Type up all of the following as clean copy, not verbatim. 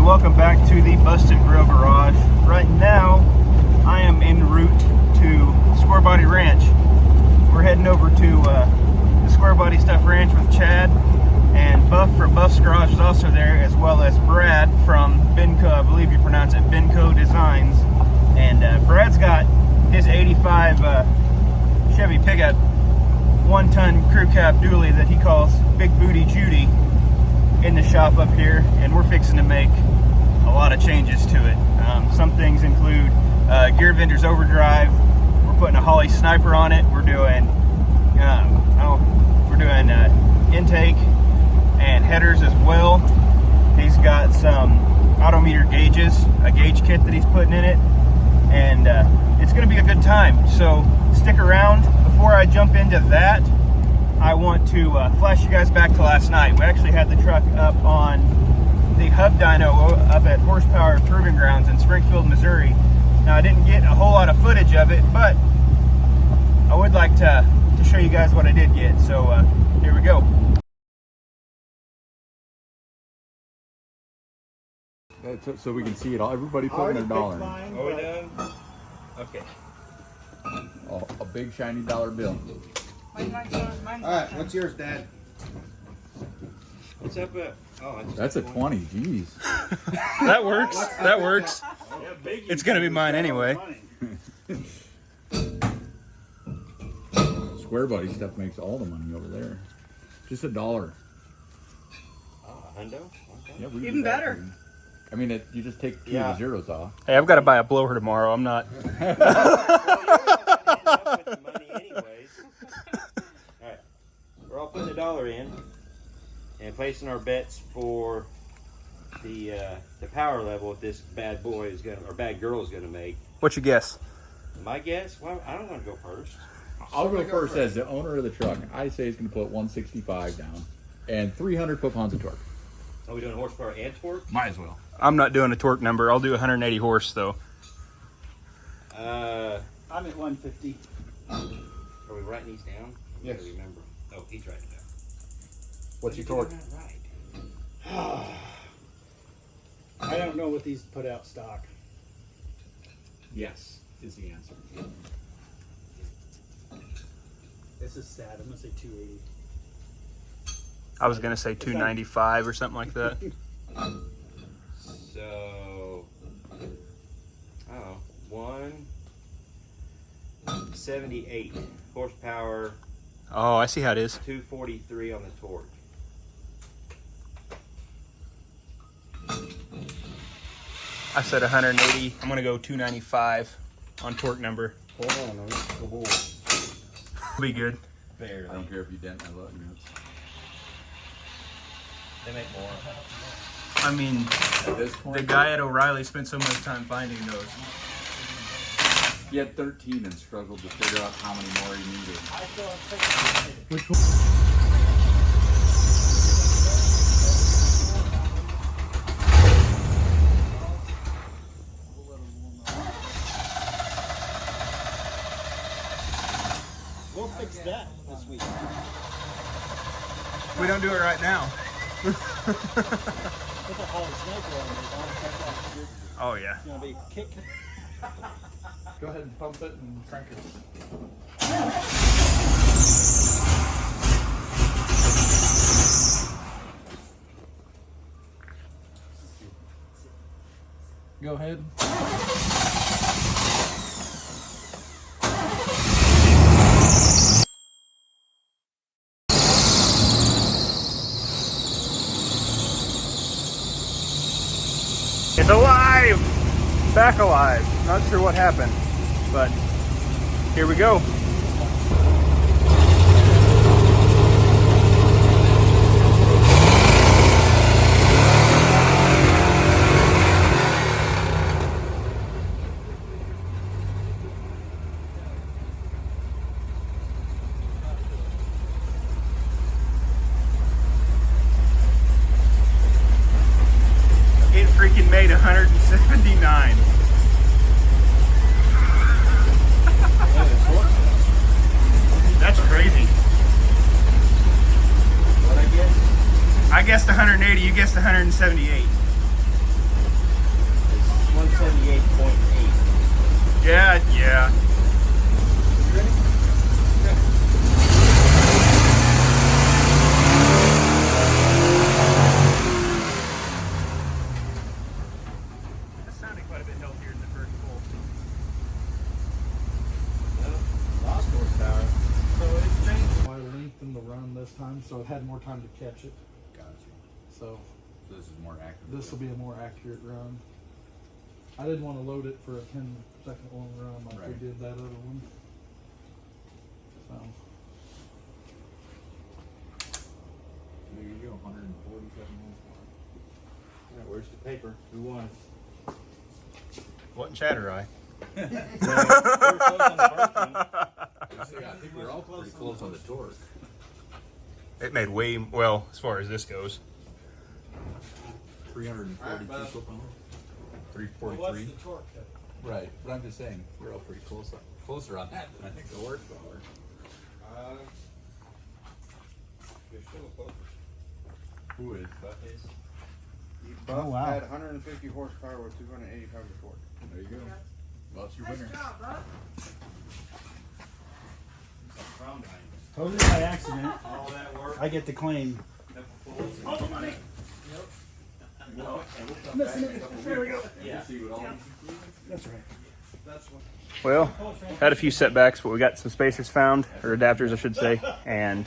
and welcome back to the Busted Grill Garage. Right now, I am en route to Square Body Ranch. We're heading over to the Square Body Stuff Ranch with Chad, and Buff from Buff's Garage is also there, as well as Brad from BNCO, I believe you pronounce it, BNCO Designs. And Brad's got his 85 Chevy pickup, 1-ton crew cab dually that he calls Big Booty Judy in the shop up here, and we're fixing to make a lot of changes to it. Some things include gear vendor's overdrive. We're putting a Holly Sniper on it. We're doing intake and headers as well. He's got some odometer gauges, a gauge kit that he's putting in it, and it's going to be a good time. So stick around. Before I jump into that, I want to flash you guys back to last night. We actually had the truck up on the hub dyno up at Horsepower Proving Grounds in Springfield, Missouri. Now, I didn't get a whole lot of footage of it, but I would like to show you guys what I did get. So here we go. So we can see it all. Everybody putting their dollar in. Are we done? Okay. Oh, a big shiny dollar bill. Alright, what's yours, Dad? What's up at? Oh, That's a 20, jeez. that works. That works. It's gonna be mine anyway. Square Body Stuff makes all the money over there. Just $1. Hundo? Okay. Yeah, we Even better. I mean, you just take two of the zeros off. Hey, I've got to buy a blower tomorrow. I'm not. Well, you're not going to end up with the money anyways. All right, we're all putting $1 in and placing our bets for the power level this bad boy is gonna, or bad girl is gonna make. What's your guess? My guess? Well, I don't want to go first. I'll go first as the owner of the truck. I say he's going to put 165 down and 300 foot-pounds of torque. Are we doing horsepower and torque? Might as well. I'm not doing a torque number. I'll do 180 horse though. I'm at 150. Are we writing these down? Yes. I remember. Oh, he's writing it down. What's your torque? Right. I don't know what these put out stock. Yes, is the answer. This is sad. I'm gonna say 280. I was gonna say 295 or something like that. So, 178 horsepower, Oh, I see how it is. 243 on the torque. I said 180. I'm gonna go 295 on torque number. Hold on, Be good. Barely. I don't care if you dent my lug nuts. They make more. I mean, At this point, the guy at O'Reilly spent so much time finding those. he had 13 and struggled to figure out how many more he needed. We'll fix that this week. We don't do it right now. Put the Holly Sniper on there. Oh yeah. It's gonna be kick. Go ahead and pump it and crank it. Go ahead. It's alive! Back alive. Not sure what happened, but here we go. It freaking made 179. That's crazy. What I guess? I guessed 180, you guessed 178. time, so it had more time to catch it. Gotcha. So So this is more accurate. this will be a more accurate run. I didn't want to load it for a 10-second long run like we Right. did that other one. So There you go, 147 horsepower. Alright, where's the paper? Who won? What chatter eye? Well, we were close on the first one. I think we're all pretty close on the torque. It made way well as far as this goes. 342 foot-pounds. 343. torque? Right, but I'm just saying we're all pretty closer on that than I think the horsepower. You're still close. Who is? Buff Oh, wow. had 150 horsepower with 280 pounds of torque. There you go. Buff's your winner. Totally by accident. All that work. I get the claim. All the money. There we go. Yeah. See what all That's right. Well, had a few setbacks, but we got some spacers found, or adapters I should say, and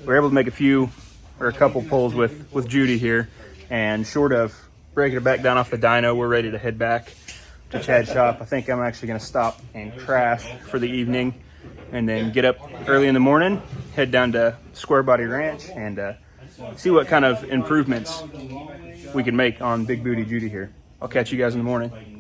we were able to make a couple pulls with Judy here, and short of breaking it back down off the dyno, we're ready to head back to Chad's shop. I think I'm actually going to stop and crash for the evening, and then get up early in the morning, head down to Square Body Ranch, and see what kind of improvements we can make on Big Booty Judy here. I'll catch you guys in the morning.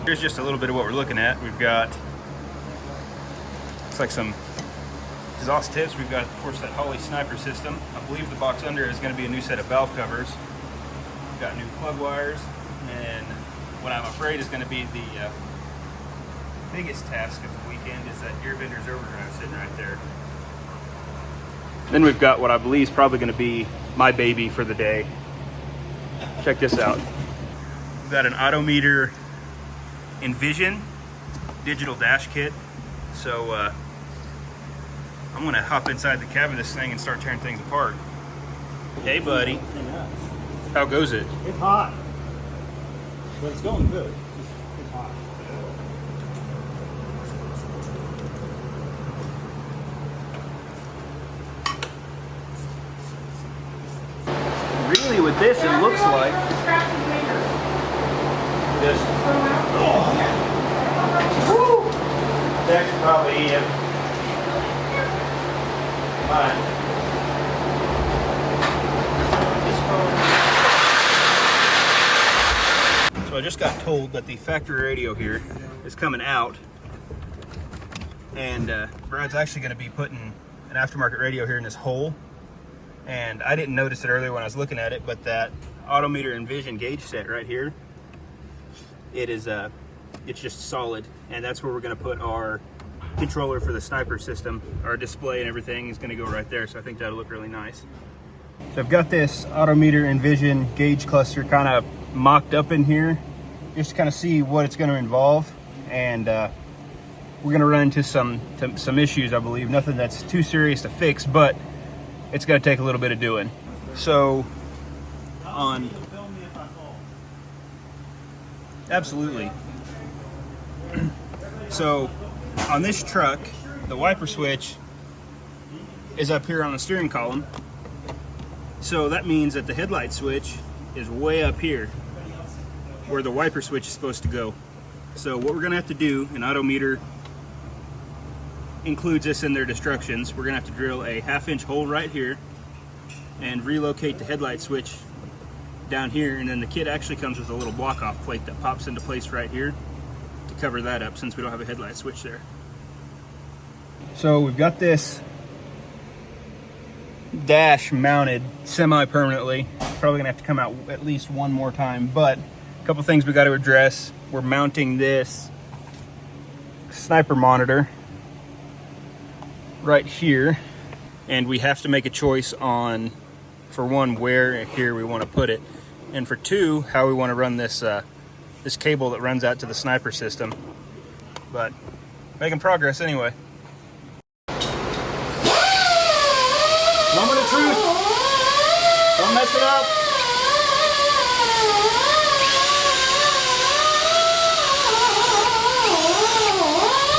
Here's just a little bit of what we're looking at. We've got, looks like some exhaust tips. We've got, of course, that Holley sniper system. I believe the box under is going to be a new set of valve covers. We've got new plug wires, and what I'm afraid is going to be the biggest task of the weekend is that gear bender's overdrive sitting right there. Then we've got what I believe is probably going to be my baby for the day. Check this out. We've got an Autometer Envision digital dash kit. So I'm gonna hop inside the cab of this thing and start tearing things apart. Hey buddy, how goes it? It's hot. But it's going good. It's hot. Really with this it looks like this. That's probably it. So I just got told that the factory radio here is coming out, and Brad's actually going to be putting an aftermarket radio here in this hole. And I didn't notice it earlier when I was looking at it, but that Autometer Envision gauge set right here, it's just solid, and that's where we're going to put our controller for the sniper system. Our display and everything is going to go right there, so I think that'll look really nice. So I've got this Autometer Envision gauge cluster kind of mocked up in here, just to kind of see what it's going to involve, and we're going to run into some issues, I believe. Nothing that's too serious to fix, but it's going to take a little bit of doing. So on, absolutely. So on this truck, the wiper switch is up here on the steering column. So that means that the headlight switch is way up here where the wiper switch is supposed to go. So what we're gonna have to do, and Autometer includes this in their instructions, we're gonna have to drill a 1/2-inch hole right here and relocate the headlight switch down here, and then the kit actually comes with a little block off plate that pops into place right here to cover that up, since we don't have a headlight switch there. So we've got this dash mounted semi-permanently. Probably gonna have to come out at least one more time, but a couple things we got to address. We're mounting this sniper monitor right here, and we have to make a choice on, for one, where here we want to put it, and for two, how we want to run this this cable that runs out to the sniper system. But Making progress anyway. Moment of truth. Don't mess it up.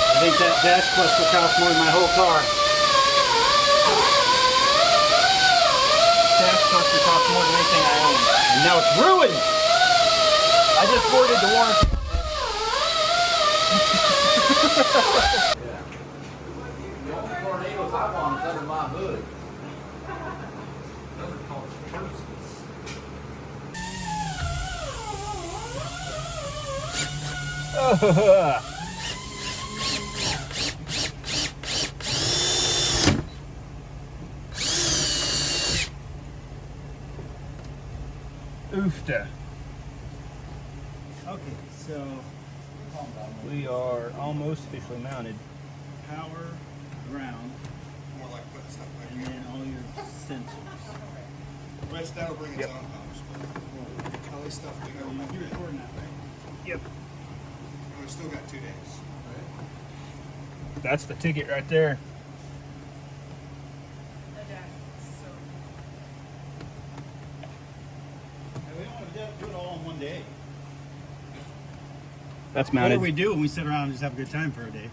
I think that dash buster cost more than my whole car. Dash buster costs more than anything I own. And now it's ruined! I just boarded the warranty. The only tornadoes I want is under my hood. Those are called curses. Oofta. Okay, so We are almost officially mounted. power, ground, More like putting stuff and like then all your sensors. Rest, that'll bring its own powers. But all this stuff we got. You're recording that, right? Yep. We've still got 2 days. That's the ticket right there. And we don't want to do it all in one day. That's What do mounted. we do when we sit around and just have a good time for a day?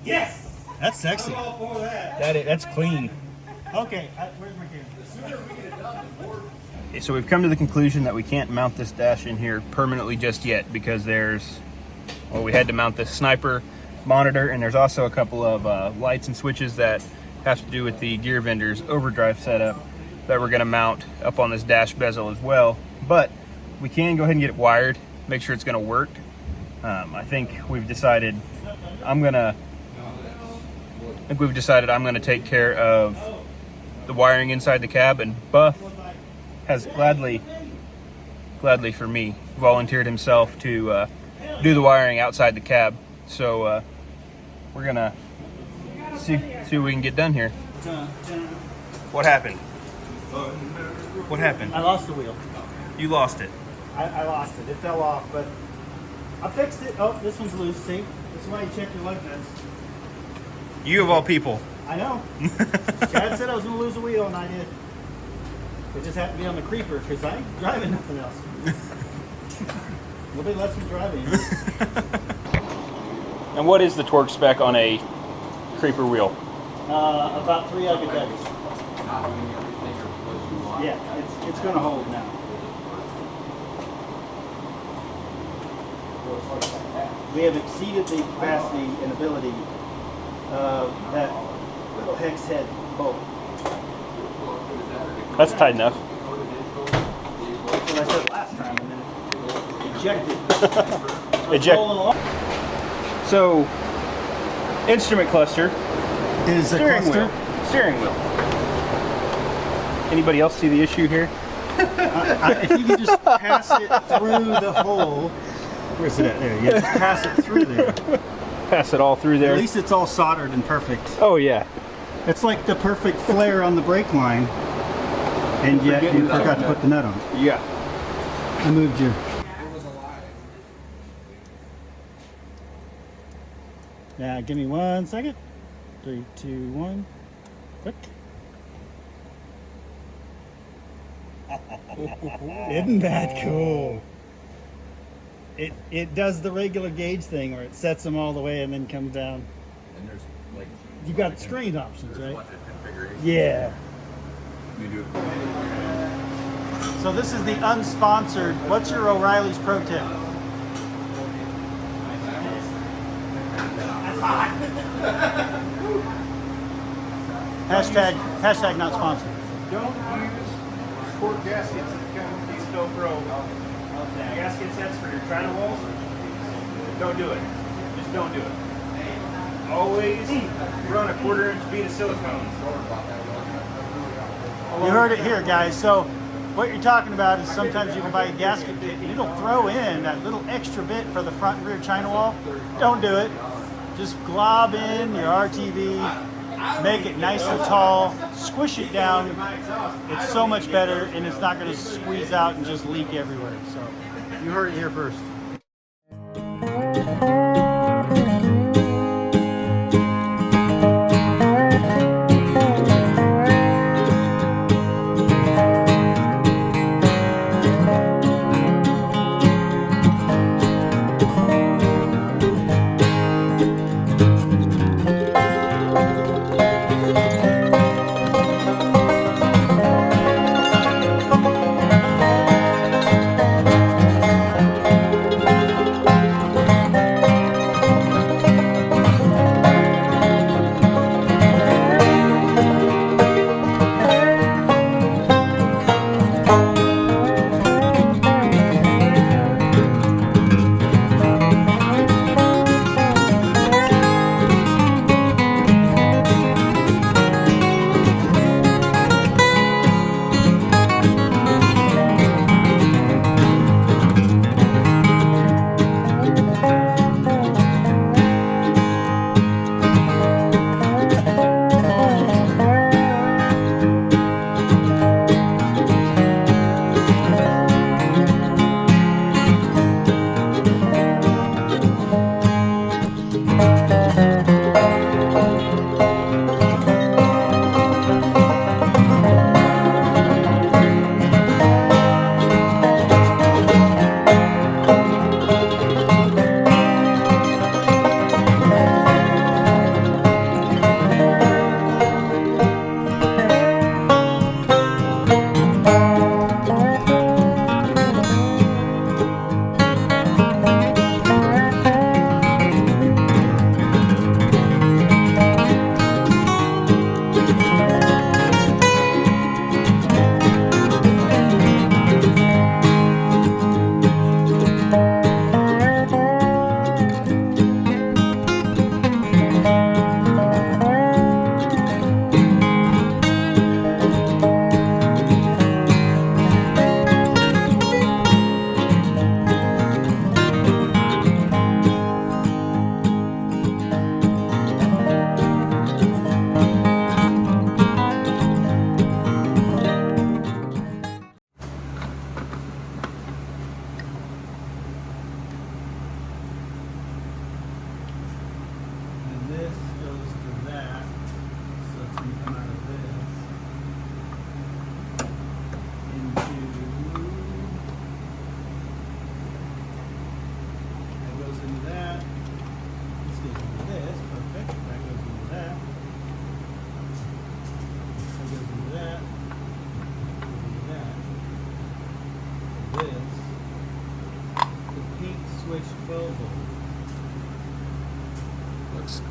Yes! That's sexy. That's clean. Okay, where's my camera? Okay, so we've come to the conclusion that we can't mount this dash in here permanently just yet because we had to mount this sniper monitor, and there's also a couple of lights and switches that have to do with the gear vendor's overdrive setup that we're going to mount up on this dash bezel as well. But we can go ahead and get it wired, make sure it's going to work. I think we've decided I'm going to take care of the wiring inside the cab, and Buff has gladly for me volunteered himself to do the wiring outside the cab. So we're gonna see what we can get done here. What happened? What happened? I lost the wheel. You lost it. I lost it. It fell off, but I fixed it. Oh, this one's loose. See? This is why you check your lug nuts. You of all people. I know. Chad said I was going to lose the wheel, and I did. It just happened to be on the creeper because I ain't driving nothing else. Nobody lets me driving. And what is the torque spec on a creeper wheel? About 3 agadecs. Yeah, it's going to hold now. We have exceeded the capacity and ability of that little hex head bolt. That's tight enough. That's what I said last time, and then it ejected. Eject. So, instrument cluster, Is a steering cluster. wheel. Steering wheel. Anybody else see the issue here? If you could just pass it through the hole. Where's it at? There. Yeah, just pass it through there. Pass it all through there. At least it's all soldered and perfect. Oh yeah. It's like the perfect flare on the brake line, and yet you forgot to put the nut on. Yeah. I moved you. Yeah, give me 1 second. 3, 2, 1. Click. Isn't that cool? It does the regular gauge thing where it sets them all the way and then comes down. And there's like You got screen options, right? configuration. Yeah. You do it. So this is the unsponsored. What's your O'Reilly's pro tip? Hashtag not sponsored. Don't use quart gaskets that come with these Velcro gaskets. That's for your china walls. Don't do it. Just don't do it. Always run a 1/4 inch bead of silicone. You heard it here, guys. So what you're talking about is sometimes you can buy a gasket kit and it'll throw in that little extra bit for the front and rear china wall. Don't do it. Just glob in your RTV, make it nice and tall, squish it down. It's so much better, and it's not going to squeeze out and just leak everywhere. So you heard it here first.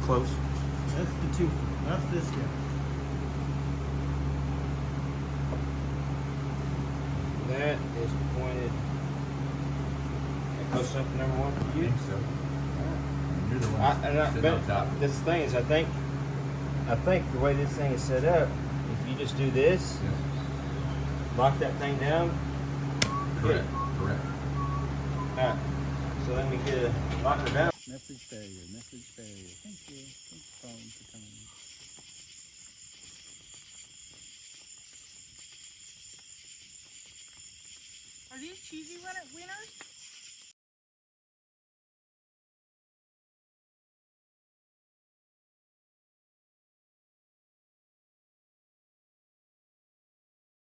close. That's the two. That's this guy. That is pointed. Close enough for number one for you. so. You're the one sitting on top. But this thing is, I think the way this thing is set up, if you just do this, lock that thing down. Correct. Correct. Alright, so let me get a locker down. Message failure. Message failure. Thank you. Thanks, phone, for coming. Are these cheesy winners?